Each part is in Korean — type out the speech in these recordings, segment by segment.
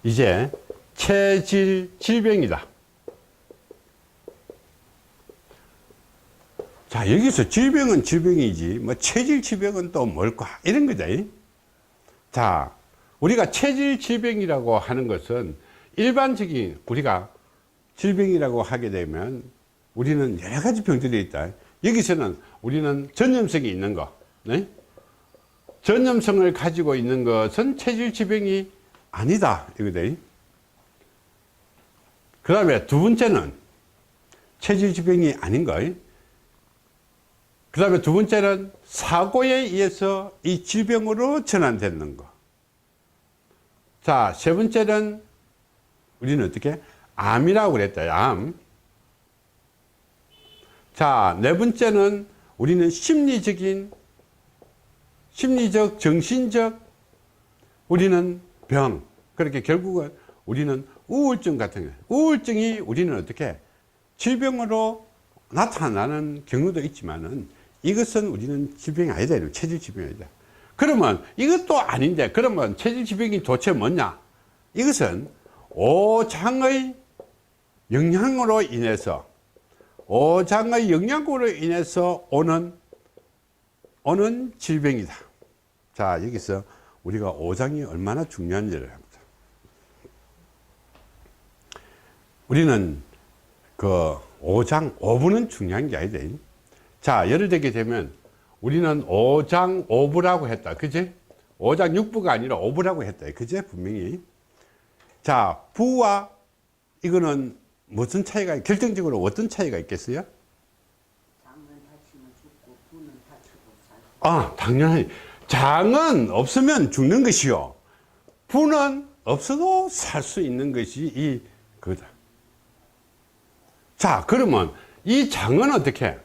이제 체질 질병이다. 자, 여기서 질병은 질병이지 뭐 체질 질병은 또 뭘까 이런 거다. 자, 우리가 체질 질병이라고 하는 것은 일반적인 우리가 질병이라고 하게 되면 우리는 여러 가지 병들이 있다. 여기서는 우리는 전염성이 있는 거, 네? 전염성을 가지고 있는 것은 체질 질병이 아니다 이거다. 그 다음에 두 번째는 체질 질병이 아닌 거. 그 다음에 두 번째는 사고에 의해서 이 질병으로 전환되는 거. 자, 세 번째는 우리는 어떻게? 암이라고 그랬다. 암. 자, 네 번째는 우리는 심리적, 정신적 우리는 병. 그렇게 결국은 우리는 우울증 같은 거. 우울증이 우리는 어떻게? 질병으로 나타나는 경우도 있지만은 이것은 우리는 질병이 아니다. 체질 질병이 아니다. 그러면 이것도 아닌데 그러면 체질 질병이 도대체 뭐냐? 이것은 오장의 영향으로 인해서 오는 질병이다. 자, 여기서 우리가 오장이 얼마나 중요한지를 합니다. 우리는 그 오장, 오부는 중요한 게 아니다. 자, 예를 들게 되면 우리는 오장 오부라고 했다. 그지? 오장 육부가 아니라 오부라고 했다. 그지? 분명히. 자, 부와 이거는 무슨 차이가, 결정적으로 어떤 차이가 있겠어요? 장은 다치면 죽고 부는 다치고 살고. 아, 당연히. 장은 없으면 죽는 것이요. 부는 없어도 살 수 있는 것이 그거다. 자, 그러면 이 장은 어떻게?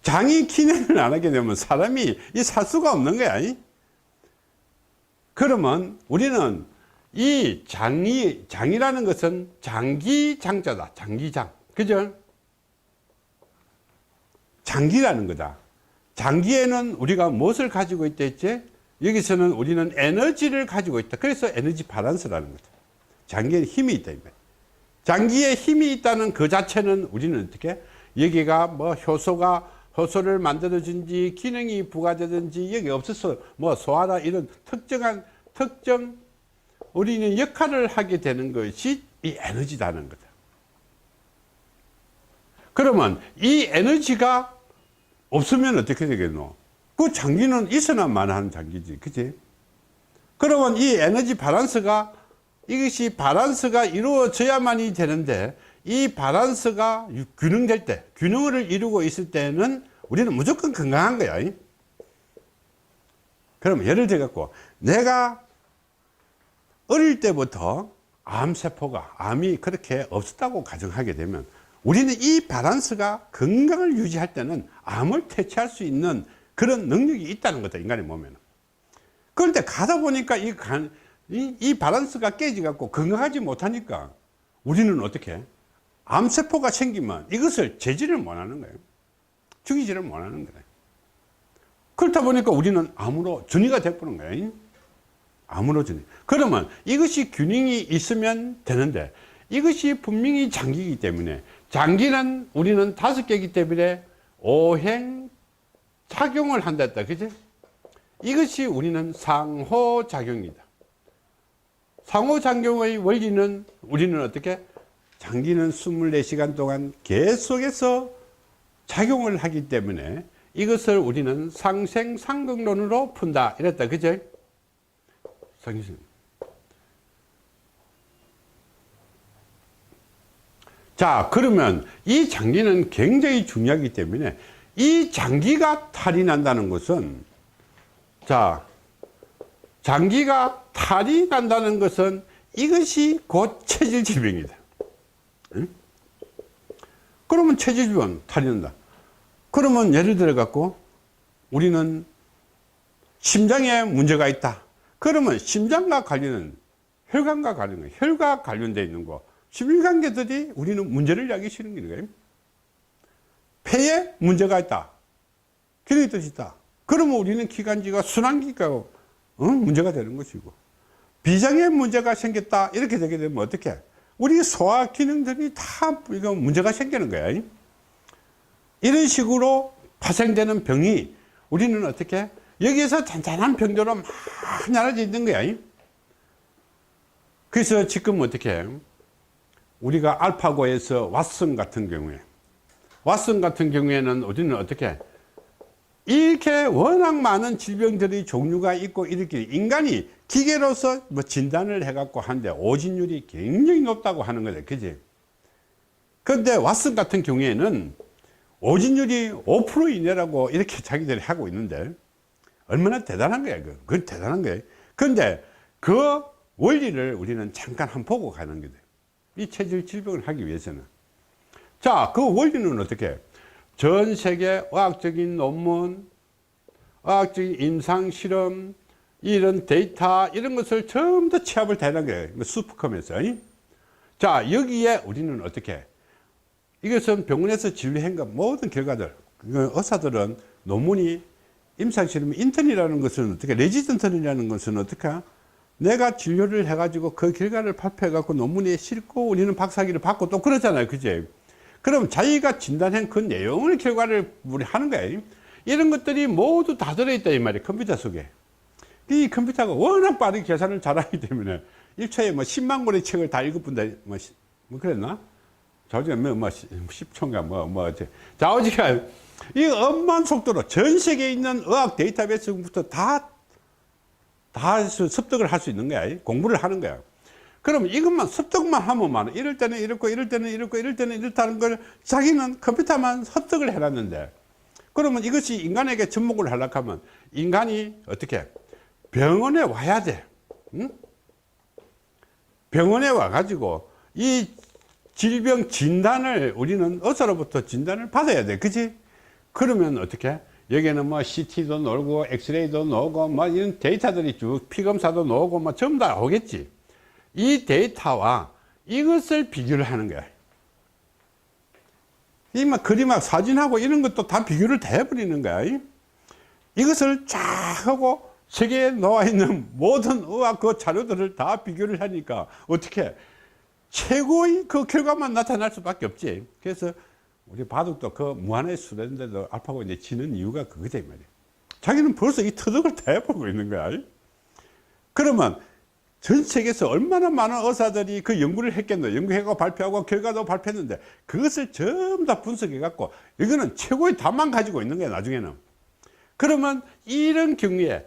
장이 기능을 안 하게 되면 사람이 살 수가 없는 거야. 그러면 우리는 이 장이라는 것은 장기장자다. 장기장. 그죠? 장기라는 거다. 장기에는 우리가 무엇을 가지고 있다 했지? 여기서는 우리는 에너지를 가지고 있다. 그래서 에너지 바란스라는 거다. 장기에 힘이 있다. 장기에 힘이 있다는 그 자체는 우리는 어떻게? 여기가 뭐 효소를 만들어준지 기능이 부과되든지 여기 없어서 뭐 소화나 이런 특정 우리는 역할을 하게 되는 것이 이 에너지라는 거다. 그러면 이 에너지가 없으면 어떻게 되겠노? 그 장기는 있어야만 하는 장기지. 그치? 그러면 이 에너지 밸런스가 이것이 밸런스가 이루어져야만이 되는데 이 밸런스가 균형될 때, 균형을 이루고 있을 때는 우리는 무조건 건강한 거야. 그러면 예를 들어 갖고 내가 어릴 때부터 암이 그렇게 없었다고 가정하게 되면 우리는 이 밸런스가 건강을 유지할 때는 암을 퇴치할 수 있는 그런 능력이 있다는 거다, 인간의 몸에는. 그런데 가다 보니까 이 밸런스가 깨져 갖고 건강하지 못하니까 우리는 어떻게? 암세포가 생기면 이것을 제지를 못 하는 거예요. 죽이지를 못 하는 거예요. 그렇다 보니까 우리는 암으로 전이가 되어버린 거예요. 암으로 전이. 그러면 이것이 균형이 있으면 되는데 이것이 분명히 장기이기 때문에 장기는 우리는 5개이기 때문에 오행 작용을 한다 했다. 그치? 이것이 우리는 상호작용이다. 상호작용의 원리는 우리는 어떻게? 장기는 24시간 동안 계속해서 작용을 하기 때문에 이것을 우리는 상생상극론으로 푼다. 이랬다. 그죠? 자, 그러면 이 장기는 굉장히 중요하기 때문에 이 장기가 탈이 난다는 것은, 자, 장기가 탈이 난다는 것은 이것이 곧 체질 질병이다. 응? 그러면 체질 질병 탈이 난다. 그러면 예를 들어 갖고 우리는 심장에 문제가 있다. 그러면 심장과 관련은 혈관과 관련은 혈과 관련되어 있는 거, 심혈관계들이 우리는 문제를 야기시키는 거예요. 폐에 문제가 있다. 기능이 떨어졌다. 그러면 우리는 기관지가 순환기가 문제가 되는 것이고, 비장의 문제가 생겼다 이렇게 되게 되면 어떻게? 우리 소화 기능들이 다 이거 문제가 생기는 거야. 이런 식으로 파생되는 병이 우리는 어떻게? 여기에서 잔잔한 병들로 많이 알아져 있는 거야. 그래서 지금 어떻게? 우리가 알파고에서 왓슨 같은 경우에는 우리는 어떻게? 이렇게 워낙 많은 질병들이 종류가 있고 이렇게 인간이 기계로서 뭐 진단을 해갖고 하는데 오진율이 굉장히 높다고 하는 거죠. 그지? 근데 왓슨 같은 경우에는 오진율이 5% 이내라고 이렇게 자기들이 하고 있는데 얼마나 대단한 거야. 그건 대단한 거야. 근데 그 원리를 우리는 잠깐 한번 보고 가는 거죠. 이 체질 질병을 하기 위해서는. 자, 그 원리는 어떻게? 전 세계 의학적인 논문, 의학적인 임상 실험, 이런 데이터, 이런 것을 전부 다 취합을 다 하는 거예요. 수프컴에서. 자, 여기에 우리는 어떻게? 이것은 병원에서 진료한 것 모든 결과들, 의사들은 논문이 임상 실험 인턴이라는 것은 어떻게? 레지던트라는 것은 어떻게? 내가 진료를 해가지고 그 결과를 발표해갖고 논문에 싣고 우리는 박사학위를 받고 또 그러잖아요. 그제? 그럼 자기가 진단한 그 내용을 결과를 우리 하는 거예요. 이런 것들이 모두 다 들어있다 이 말이에요. 컴퓨터 속에. 이 컴퓨터가 워낙 빠르게 계산을 잘하기 때문에 1초에 뭐 10만 권의 책을 다 읽어본다. 뭐 그랬나? 자오지가 뭐 10초인가 자오지가 이 엄만 속도로 전 세계에 있는 의학 데이터베이스부터 다 습득을 할 수 있는 거야. 공부를 하는 거야. 그럼 이것만 습득만 하면 이럴 때는 이렇고 이럴 때는 이렇고 이럴 때는 이렇다는 걸 자기는 컴퓨터만 습득을 해놨는데 그러면 이것이 인간에게 접목을 하려고 하면 인간이 어떻게 병원에 와야 돼. 응? 병원에 와가지고 이 질병 진단을 우리는 의사로부터 진단을 받아야 돼. 그치? 그러면 어떻게? 여기는 뭐 CT도 나오고 엑스레이도 나오고 뭐 이런 데이터들이 쭉 피검사도 나오고 뭐 전부 다 오겠지. 이 데이터와 이것을 비교를 하는 거야. 이 막 그림하고 사진하고 이런 것도 다 비교를 다 해버리는 거야. 이것을 쫙 하고 세계에 나와 있는 모든 의학 그 자료들을 다 비교를 하니까 어떻게 최고의 그 결과만 나타날 수밖에 없지. 그래서 우리 바둑도 그 무한의 수레인데도 알파고 이제 지는 이유가 그거다 이 말이야. 자기는 벌써 이 터득을 다 해보고 있는 거야. 그러면 전 세계에서 얼마나 많은 의사들이 그 연구를 했겠노. 연구해가고 발표하고 결과도 발표했는데 그것을 전부 다 분석해갖고 이거는 최고의 답만 가지고 있는 거야 나중에는. 그러면 이런 경우에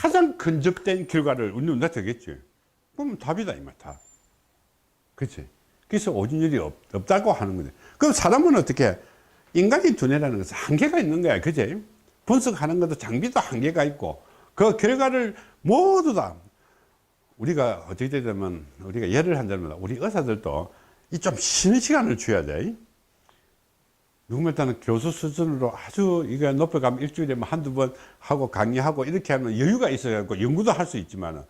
가장 근접된 결과를 우리는 나타내겠지. 그러면 답이다 이 말 답. 그렇지. 그래서 오진율이 없다고 하는 거지. 그럼 사람은 어떻게? 인간의 두뇌라는 것은 한계가 있는 거야. 그지? 분석하는 것도 장비도 한계가 있고 그 결과를 모두 다 우리가 어떻게 되면 우리가 예를 한다면 우리 의사들도 이 좀 쉬는 시간을 줘야 돼. 누구면 일단은 교수 수준으로 아주 이거 높여가면 일주일에 뭐 한두 번 하고 강의하고 이렇게 하면 여유가 있어갖고 연구도 할 수 있지만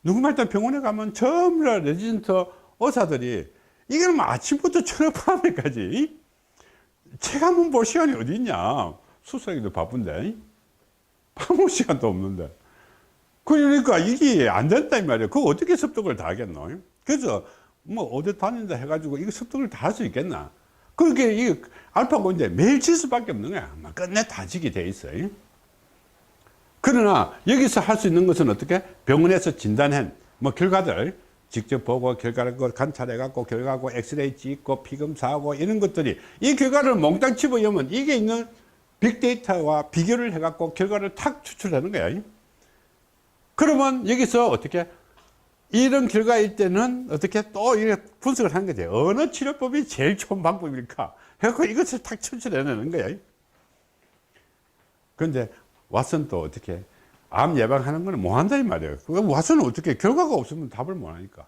누구면 일단 병원에 가면 전부 다 레지던트 의사들이 이거는 뭐 아침부터 저녁 밤에까지 책 한 번 볼 시간이 어디 있냐. 수술하기도 바쁜데 밥 먹을 시간도 없는데 그러니까 이게 안 된다 이 말이야. 그거 어떻게 습득을 다 하겠노? 그래서 뭐 어디 다닌다 해가지고 이거 습득을 다 할 수 있겠나? 그게 이 알파고 이제 매일 칠 수밖에 없는 거야. 막 끝내 다 지게 돼 있어. 그러나 여기서 할 수 있는 것은 어떻게? 병원에서 진단한 뭐 결과들 직접 보고 결과를 관찰해 갖고 결과하고 엑스레이 찍고 피검사하고 이런 것들이 이 결과를 몽땅 집어넣으면 이게 있는 빅데이터와 비교를 해 갖고 결과를 탁 추출하는 거야. 그러면 여기서 어떻게 이런 결과일 때는 어떻게 또 이렇게 분석을 하는 거지. 어느 치료법이 제일 좋은 방법일까? 해갖고 이것을 탁 추출해내는 거야. 그런데 왓슨 또 어떻게 암 예방하는 거는 뭐 한다 이 말이에요. 왓슨은 어떻게 결과가 없으면 답을 못 하니까.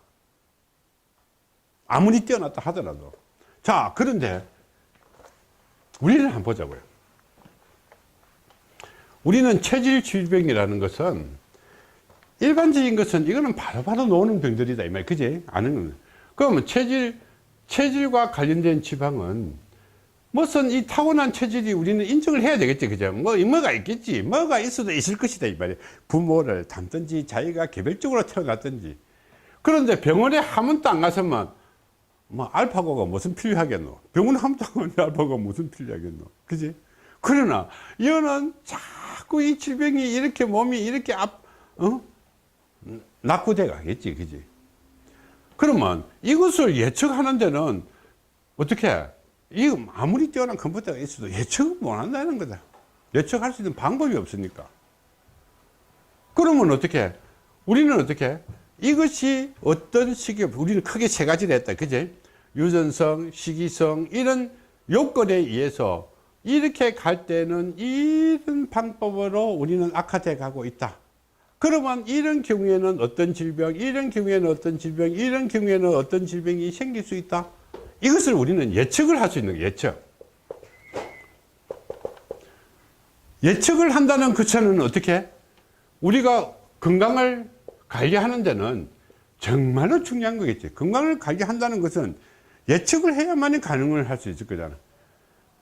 아무리 뛰어났다 하더라도. 자, 그런데 우리는 한번 보자고요. 우리는 체질 질병이라는 것은 일반적인 것은 이거는 바로바로 나오는 병들이다 이 말, 그지? 아는 건. 그러면 체질과 관련된 지방은 무슨 이 타고난 체질이 우리는 인정을 해야 되겠지, 그죠? 뭐가 있겠지. 뭐가 있어도 있을 것이다, 이 말이에요. 부모를 닮든지, 자기가 개별적으로 태어났든지. 그런데 병원에 한 번도 안 가서만, 알파고가 무슨 필요하겠노? 병원 한 번도 안 가는데 알파고가 무슨 필요하겠노? 그지? 그러나, 이거는 자꾸 이 질병이 이렇게 몸이 이렇게 낙후돼 가겠지, 그지? 그러면 이것을 예측하는 데는 어떻게? 이거 아무리 뛰어난 컴퓨터가 있어도 예측을 못 한다는 거다. 예측할 수 있는 방법이 없으니까. 그러면 어떻게? 우리는 어떻게? 이것이 어떤 시기에, 우리는 크게 세 가지를 했다. 그지? 유전성, 시기성, 이런 요건에 의해서 이렇게 갈 때는 이런 방법으로 우리는 악화돼 가고 있다. 그러면 이런 경우에는 어떤 질병, 이런 경우에는 어떤 질병, 이런 경우에는 어떤 질병이 생길 수 있다. 이것을 우리는 예측을 할 수 있는 거예요. 예측을 한다는 그 차는 어떻게? 우리가 건강을 관리하는 데는 정말로 중요한 거겠지. 건강을 관리한다는 것은 예측을 해야만 가능을 할 수 있을 거잖아.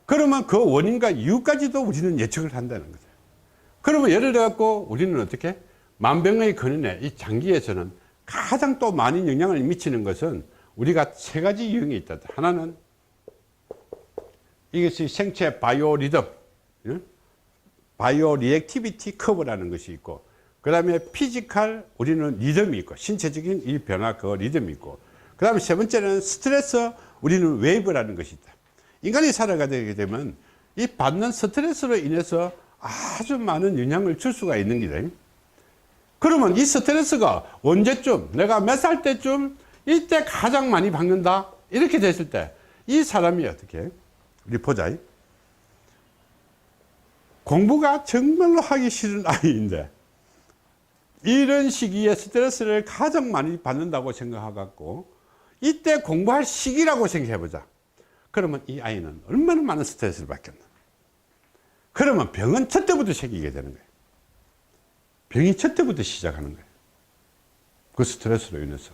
그러면 그 원인과 이유까지도 우리는 예측을 한다는 거죠. 그러면 예를 들어서 우리는 어떻게? 만병의 근원에 이 장기에서는 가장 또 많은 영향을 미치는 것은 우리가 세 가지 유형이 있다. 하나는 이것이 생체 바이오 리듬, 바이오 리액티비티 커브라는 것이 있고, 그 다음에 피지컬 우리는 리듬이 있고, 신체적인 이 변화 그 리듬이 있고, 그 다음에 세 번째는 스트레스 우리는 웨이브라는 것이 있다. 인간이 살아가게 되면 이 받는 스트레스로 인해서 아주 많은 영향을 줄 수가 있는 기다. 그러면 이 스트레스가 언제쯤, 내가 몇 살 때쯤 이때 가장 많이 받는다 이렇게 됐을 때 이 사람이 어떻게, 우리 보자. 공부가 정말로 하기 싫은 아이인데 이런 시기에 스트레스를 가장 많이 받는다고 생각하고 이때 공부할 시기라고 생각해 보자. 그러면 이 아이는 얼마나 많은 스트레스를 받겠나. 그러면 병은 첫 때부터 생기게 되는 거예요. 병이 첫 때부터 시작하는 거예요. 그 스트레스로 인해서.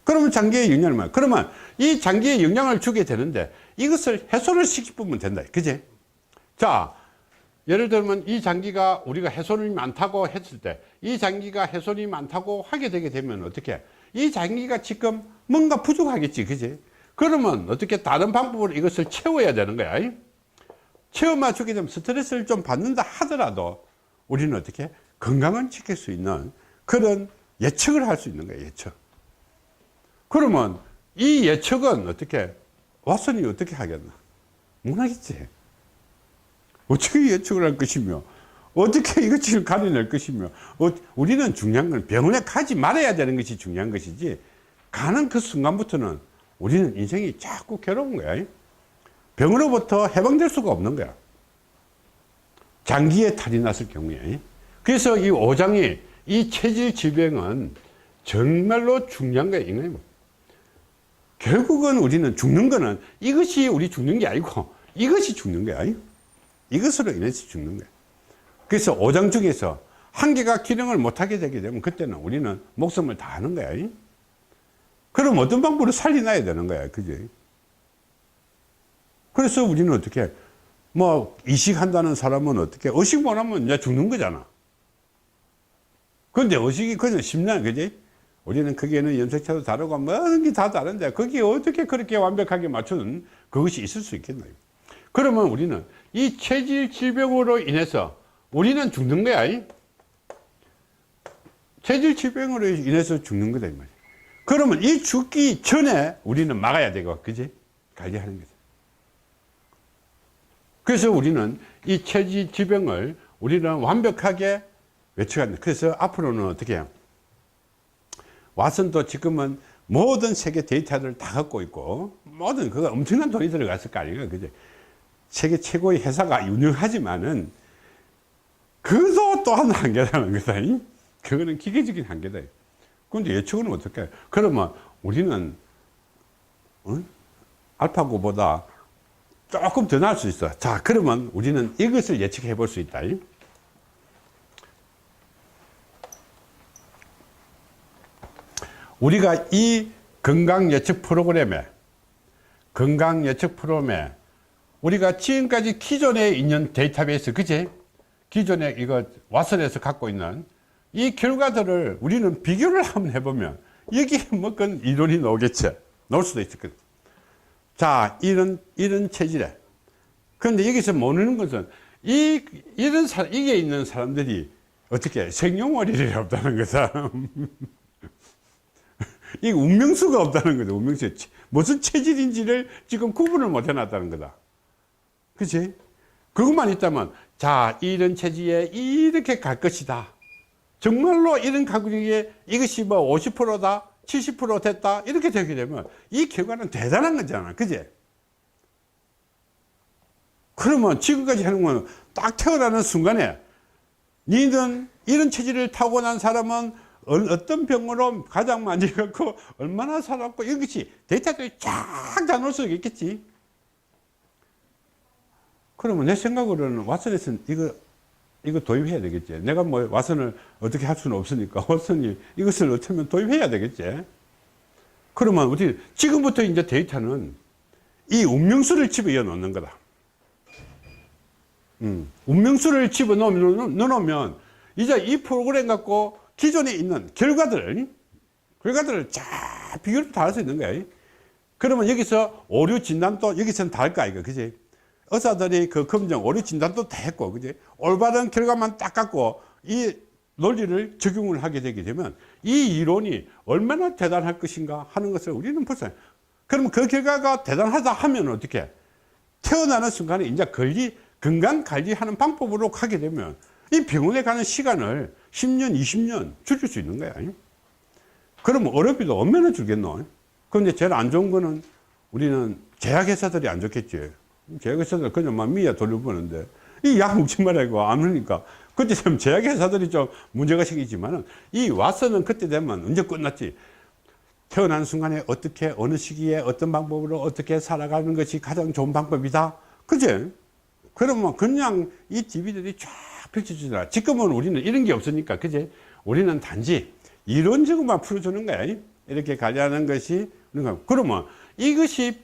그러면 장기에 영향을 많이. 그러면 이 장기에 영향을 주게 되는데 이것을 해소를 시키면 된다. 그지? 자, 예를 들면 이 장기가 우리가 훼손이 많다고 했을 때 이 장기가 훼손이 많다고 하게 되게 되면 어떻게? 이 장기가 지금 뭔가 부족하겠지. 그지? 그러면 어떻게 다른 방법으로 이것을 채워야 되는 거야. 채워 맞추게 되면 스트레스를 좀 받는다 하더라도 우리는 어떻게? 건강은 지킬 수 있는 그런 예측을 할 수 있는 거예요. 예측. 그러면 이 예측은 어떻게? 왓슨이 어떻게 하겠나? 못 하겠지. 어떻게 예측을 할 것이며 어떻게 이것을 가려낼 것이며 우리는 중요한 건 병원에 가지 말아야 되는 것이 중요한 것이지 가는 그 순간부터는 우리는 인생이 자꾸 괴로운 거야. 병으로부터 해방될 수가 없는 거야. 장기에 탈이 났을 경우에. 그래서 이 오장이 이 체질 질병은 정말로 중요한 거야. 결국은 우리는 죽는 거는 이것이 우리 죽는 게 아니고 이것이 죽는 거야. 이것으로 인해서 죽는 거야. 그래서 오장 중에서 한 개가 기능을 못하게 되게 되면 그때는 우리는 목숨을 다하는 거야. 그럼 어떤 방법으로 살려놔야 되는 거야. 그지? 그래서 우리는 어떻게, 이식한다는 사람은 어떻게, 의식 못 하면 이제 죽는 거잖아. 근데 의식이 그냥 쉽나, 그지? 우리는 거기에는 염색체도 다르고 모든 게 다 다른데 거기에 어떻게 그렇게 완벽하게 맞추는 그것이 있을 수 있겠나요? 그러면 우리는 이 체질 질병으로 인해서 우리는 죽는 거야. 체질 질병으로 인해서 죽는 거다 이 말이야. 그러면 이 죽기 전에 우리는 막아야 되고, 그지? 관리하는 거죠. 그래서 우리는 이 체질 질병을 우리는 완벽하게 외쳐간다. 그래서 앞으로는 어떻게 해요? 왓슨도 지금은 모든 세계 데이터를 다 갖고 있고, 모든 그거 엄청난 돈이 들어갔을 거 아니에요. 그죠? 세계 최고의 회사가 유능하지만은, 그것도 또 하나 한계라는 거다. 그거는 기계적인 한계다. 그런데 예측은 어떻게 해요? 그러면 우리는, 알파고보다 조금 더 나을 수 있어. 자, 그러면 우리는 이것을 예측해 볼 수 있다. 우리가 이 건강 예측 프로그램에 우리가 지금까지 기존에 있는 데이터베이스, 그치? 기존에 이거 왓슨에서 갖고 있는 이 결과들을 우리는 비교를 한번 해보면 여기에 뭐 그건 이론이 나오겠지. 나올 수도 있거든. 자, 이런 체질에. 그런데 여기서 모르는 것은 이게 있는 사람들이 어떻게 생년월일이 없다는 거다. 이 운명수가 없다는 거다. 운명수. 무슨 체질인지를 지금 구분을 못 해놨다는 거다. 그치? 그것만 있다면, 자, 이런 체질에 이렇게 갈 것이다. 정말로 이런 가구에 이것이 뭐 50%다, 70% 됐다, 이렇게 되게 되면 이 결과는 대단한 거잖아. 그지? 그러면 지금까지 하는 건 딱 태어나는 순간에 니는 이런 체질을 타고난 사람은 어떤 병으로 가장 많이 갖고 얼마나 살았고 이것이 데이터들이 쫙 다 놓을 수 있겠지. 그러면 내 생각으로는 왓슨에서는 이거 도입해야 되겠지. 내가 뭐 왓슨을 어떻게 할 수는 없으니까 왓슨이 이것을 어쩌면 도입해야 되겠지. 그러면 우리 지금부터 이제 데이터는 이 운명수를 집어넣어 놓는 거다. 운명수를 집어넣으면 이제 이 프로그램 갖고 기존에 있는 결과들을 쫙 비교를 다 할 수 있는 거야. 그러면 여기서 오류 진단도 여기서는 다 할 거 아이가, 그지? 의사들이 그 검정 오류 진단도 다 했고, 그지? 올바른 결과만 딱 갖고 이 논리를 적용을 하게 되게 되면 이 이론이 얼마나 대단할 것인가 하는 것을 우리는 벌써, 그러면 그 결과가 대단하다 하면 어떻게? 태어나는 순간에 이제 건강 관리하는 방법으로 가게 되면 이 병원에 가는 시간을 10년, 20년 줄일 수 있는 거야. 그러면 의료비도 얼마나 줄겠노? 그런데 제일 안 좋은 거는 우리는 제약회사들이 안 좋겠지. 제약회사들 그냥 막 미야 돌려보는데 이 약 먹지 말라고 안 하니까 그때 되면 제약회사들이 좀 문제가 생기지만은 이 왓슨은 그때 되면 언제 끝났지? 태어나는 순간에 어떻게 어느 시기에 어떤 방법으로 어떻게 살아가는 것이 가장 좋은 방법이다. 그지? 그러면 그냥 이 DVD들이 쫙 펼쳐주더라. 지금은 우리는 이런 게 없으니까, 그지? 우리는 단지 이론적으로만 풀어주는 거야. 이렇게 관리하는 것이. 그러면 이것이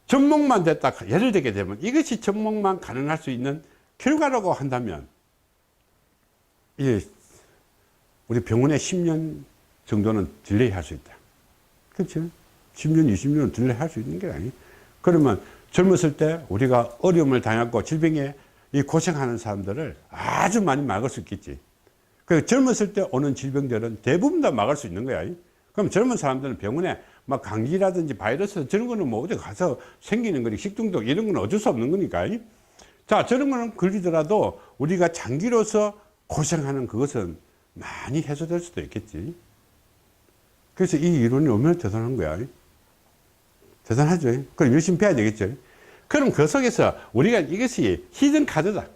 접목만 됐다. 예를 들게 되면 이것이 접목만 가능할 수 있는 결과라고 한다면, 우리 병원에 10년 정도는 딜레이 할 수 있다. 그렇죠? 10년, 20년은 딜레이 할 수 있는 게 아니. 그러면 젊었을 때 우리가 어려움을 당했고 질병에 이 고생하는 사람들을 아주 많이 막을 수 있겠지. 그 젊었을 때 오는 질병들은 대부분 다 막을 수 있는 거야. 그럼 젊은 사람들은 병원에 막 감기라든지 바이러스 저런 거는 뭐 어디 가서 생기는 거니 식중독 이런 건 어쩔 수 없는 거니까. 자, 저런 거는 걸리더라도 우리가 장기로서 고생하는 그것은 많이 해소될 수도 있겠지. 그래서 이 이론이 얼마나 대단한 거야. 대단하죠. 그럼 열심히 배워야 되겠죠. 그럼 그 속에서 우리가 이것이 히든 카드다.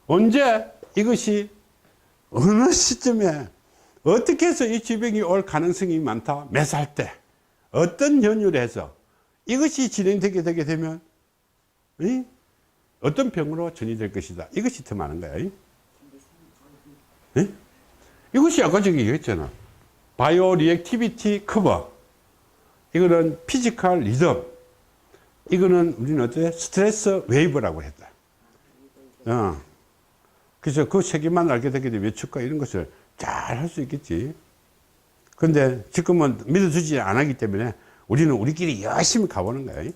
언제 이것이 어느 시점에 어떻게 해서 이 질병이 올 가능성이 많다. 몇 살 때 어떤 연유로 해서 이것이 진행되게 되게 되면 어떤 병으로 전이될 것이다. 이것이 더 많은 거야. 이것이 아까 저기 얘기했잖아. 바이오 리액티비티 커버. 이거는 피지컬 리듬. 이거는 우리는 어때? 스트레스 웨이브라고 했다. 그래서 그 세 개만 알게 되게 되면 예측과 이런 것을 잘 할 수 있겠지. 근데 지금은 믿어주지 않았기 때문에 우리는 우리끼리 열심히 가보는 거야.